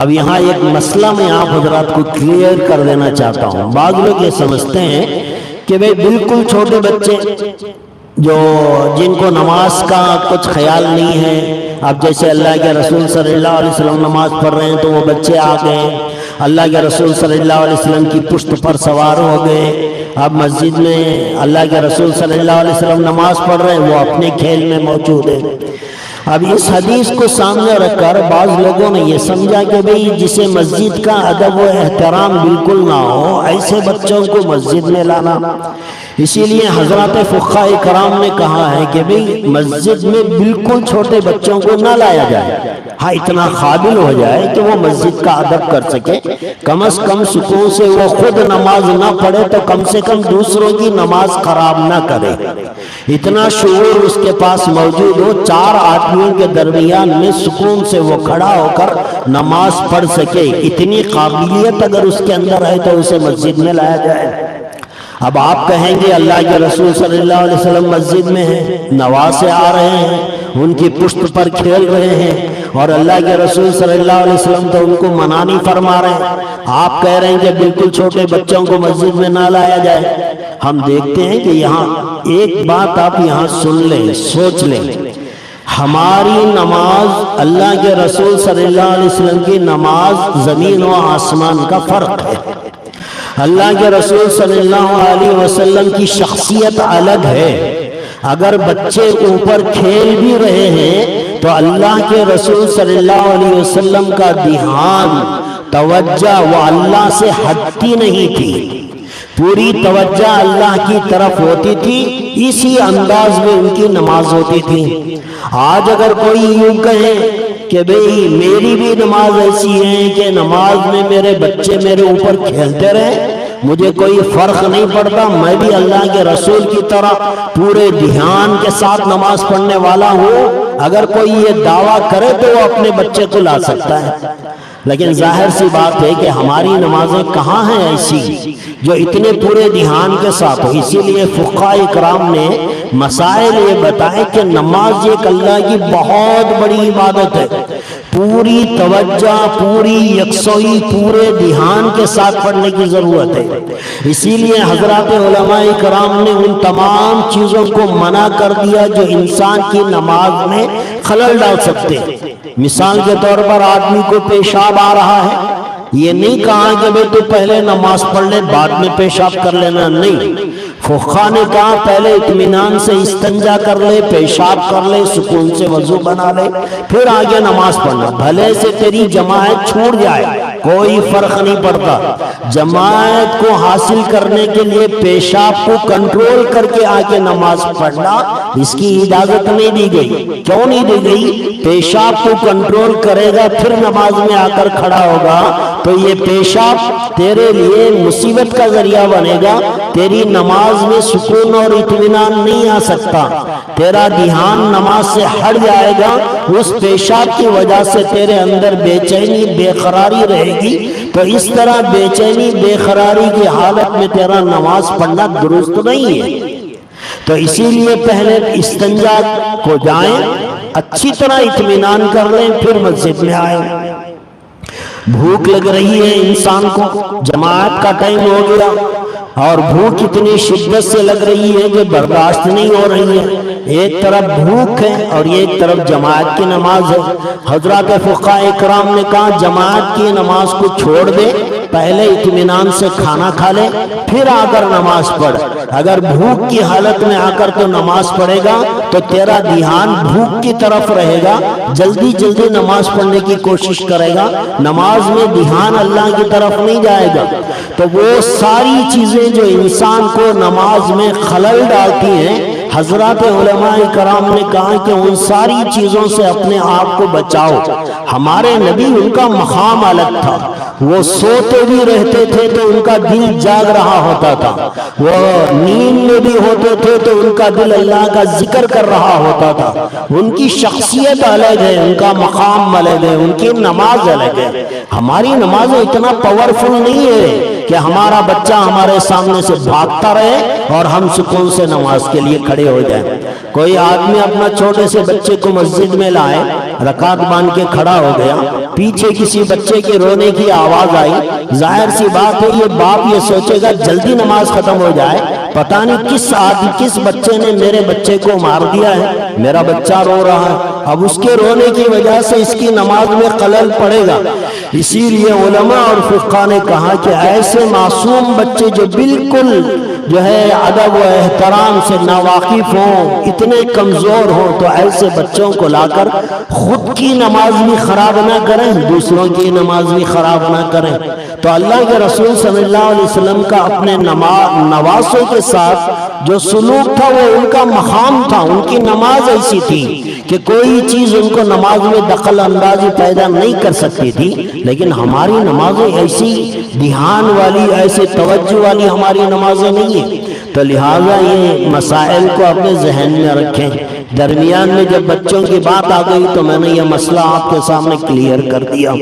اب یہاں ایک مسئلہ میں آپ حضرات کو کلیئر کر دینا چاہتا ہوں۔ بعض لوگ یہ سمجھتے ہیں کہ بھئی بالکل چھوٹے بچے جو جن کو نماز کا کچھ خیال نہیں ہے، اب جیسے اللہ کے رسول صلی اللہ علیہ وسلم نماز پڑھ رہے ہیں تو وہ بچے آ گئے، اللہ کے رسول صلی اللہ علیہ وسلم کی پشت پر سوار ہو گئے، اب مسجد میں اللہ کے رسول صلی اللہ علیہ وسلم نماز پڑھ رہے ہیں، وہ اپنے کھیل میں موجود ہے۔ اب اس حدیث کو سامنے رکھ کر بعض لوگوں نے یہ سمجھا کہ بھئی جسے مسجد کا ادب و احترام بالکل نہ ہو ایسے بچوں کو مسجد میں لانا، اسی لیے حضرات فقہاء کرام نے کہا ہے کہ بھئی مسجد میں بالکل چھوٹے بچوں کو نہ لایا جائے، ہاں اتنا قابل ہو جائے کہ وہ مسجد کا ادب کر سکے، کم از کم سکون سے وہ خود نماز نہ پڑھے تو کم سے کم دوسروں کی نماز خراب نہ کرے، اتنا شعور اس کے پاس موجود ہو، چار آدمیوں کے درمیان میں سکون سے وہ کھڑا ہو کر نماز پڑھ سکے، اتنی قابلیت اگر اس کے اندر ہے تو اسے مسجد میں لایا جائے۔ اب آپ کہیں گے اللہ کے رسول صلی اللہ علیہ وسلم مسجد میں ہیں، نوازے آ رہے ہیں، ان کی پشت پر کھیل رہے ہیں، اور اللہ کے رسول صلی اللہ علیہ وسلم تو ان کو منع نہیں فرما رہے ہیں، آپ کہہ رہے ہیں کہ بالکل چھوٹے بچوں کو مسجد میں نہ لایا جائے۔ ہم دیکھتے ہیں کہ یہاں ایک بات آپ یہاں سن لیں، سوچ لیں، ہماری نماز اللہ کے رسول صلی اللہ علیہ وسلم کی نماز زمین و آسمان کا فرق ہے۔ اللہ کے رسول صلی اللہ علیہ وسلم کی شخصیت الگ ہے، اگر بچے اوپر کھیل بھی رہے ہیں تو اللہ کے رسول صلی اللہ علیہ وسلم کا دھیان، توجہ وہ اللہ سے ہٹتی نہیں تھی، پوری توجہ اللہ کی طرف ہوتی تھی، اسی انداز میں ان کی نماز ہوتی تھی۔ آج اگر کوئی یوں کہے کہ بھئی میری بھی نماز ایسی ہے کہ نماز میں میرے بچے میرے اوپر کھیلتے رہے، مجھے کوئی فرق نہیں پڑتا، میں بھی اللہ کے رسول کی طرح پورے دھیان کے ساتھ نماز پڑھنے والا ہوں، اگر کوئی یہ دعویٰ کرے تو وہ اپنے بچے کو لا سکتا ہے، لیکن ظاہر سی بات ہے کہ ہماری نمازیں کہاں ہیں ایسی جو اتنے پورے دھیان کے ساتھ ہو۔ اسی لیے فقہاء کرام نے مسائل یہ بتائے کہ نماز ایک اللہ کی بہت بڑی عبادت ہے، پوری توجہ، پوری یکسوئی، پورے دھیان کے ساتھ پڑھنے کی ضرورت ہے۔ اسی لیے حضرات علماء کرام نے ان تمام چیزوں کو منع کر دیا جو انسان کی نماز میں خلل ڈال سکتے ہیں۔ مثال کے طور پر آدمی کو پیشاب آ رہا ہے، یہ نہیں کہا کہ بھئی تو پہلے نماز پڑھ لے بعد میں پیشاب کر لینا، نہیں، فقہاء نے کہا پہلے اطمینان سے استنجا کر لے، پیشاب کر لے، سکون سے وضو بنا لے، پھر آگے نماز پڑھنا، بھلے سے تیری جماعت چھوٹ جائے کوئی فرق نہیں پڑتا، جماعت کو حاصل کرنے کے لیے پیشاب کو کنٹرول کر کے آگے نماز پڑھنا اس کی اجازت نہیں دی گئی۔ کیوں نہیں دی گئی؟ پیشاب کو کنٹرول کرے گا پھر نماز میں آ کر کھڑا ہوگا تو یہ پیشاب تیرے لیے مصیبت کا ذریعہ بنے گا، تیری نماز میں سکون اور اطمینان نہیں آ سکتا، تیرا دھیان نماز سے ہٹ جائے گا، اس پیشاب کی وجہ سے تیرے اندر بے چینی، بے قراری رہے گی، تو اس طرح بے چینی، بے قراری کی حالت میں تیرا نماز پڑھنا درست نہیں ہے۔ تو اسی لیے پہلے استنجا کو جائیں، اچھی طرح اطمینان کر لیں، پھر مسجد میں آئیں۔ بھوک لگ رہی ہے انسان کو، جماعت کا ٹائم ہو گیا اور بھوک اتنی شدت سے لگ رہی ہے کہ برداشت نہیں ہو رہی ہے، ایک طرف بھوک ہے اور ایک طرف جماعت کی نماز ہے۔ حضرات فقہاء کرام نے کہا جماعت کی نماز کو چھوڑ دے، پہلے اطمینان سے کھانا کھا لے، پھر آ کر نماز پڑھ۔ اگر بھوک کی حالت میں آ کر تو نماز پڑھے گا تو تیرا دھیان بھوک کی طرف رہے گا، جلدی جلدی نماز پڑھنے کی کوشش کرے گا، نماز میں دھیان اللہ کی طرف نہیں جائے گا۔ تو وہ ساری چیزیں جو انسان کو نماز میں خلل ڈالتی ہیں، حضرات علماء کرام نے کہا کہ ان ساری چیزوں سے اپنے آپ کو بچاؤ۔ ہمارے نبی ان کا مقام الگ تھا، وہ سوتے بھی رہتے تھے تو ان کا دل جاگ رہا ہوتا تھا، وہ نیند میں بھی ہوتے تھے تو ان کا دل اللہ کا ذکر کر رہا ہوتا تھا۔ ان کی شخصیت الگ ہے، ان کا مقام الگ ہے، ان کی نماز الگ ہے۔ ہماری نماز اتنا پاورفل نہیں ہے کہ ہمارا بچہ ہمارے سامنے سے بھاگتا رہے اور ہم سکون سے نماز کے لیے کھڑے ہو جائیں۔ کوئی آدمی اپنا چھوٹے سے بچے کو مسجد میں لائے، رکعت باندھ کے کھڑا ہو گیا، پیچھے کسی بچے کے رونے کی آواز آئی، ظاہر سی بات ہے یہ باپ یہ سوچے گا جلدی نماز ختم ہو جائے، پتہ نہیں کس بچے نے میرے بچے کو مار دیا ہے، میرا بچہ رو رہا ہے، اب اس کے رونے کی وجہ سے اس کی نماز میں خلل پڑے گا۔ اسی لیے علماء اور فقہاء نے کہا کہ ایسے معصوم بچے جو بالکل جو ہے ادب و احترام سے ناواقف ہوں، اتنے کمزور ہوں، تو ایسے بچوں کو لا کر خود کی نماز بھی خراب نہ کریں، دوسروں کی نماز بھی خراب نہ کریں۔ تو اللہ کے رسول صلی اللہ علیہ وسلم کا اپنے نواسوں کے ساتھ جو سلوک تھا وہ ان کا مقام تھا، ان کی نماز ایسی تھی کہ کوئی چیز ان کو نماز میں دخل اندازی پیدا نہیں کر سکتی تھی، لیکن ہماری نمازیں ایسی دھیان والی، ایسے توجہ والی ہماری نمازیں نہیں ہیں۔ تو لہٰذا یہ مسائل کو اپنے ذہن میں رکھیں۔ درمیان میں جب بچوں کی بات آ گئی تو میں نے یہ مسئلہ آپ کے سامنے کلیئر کر دیا۔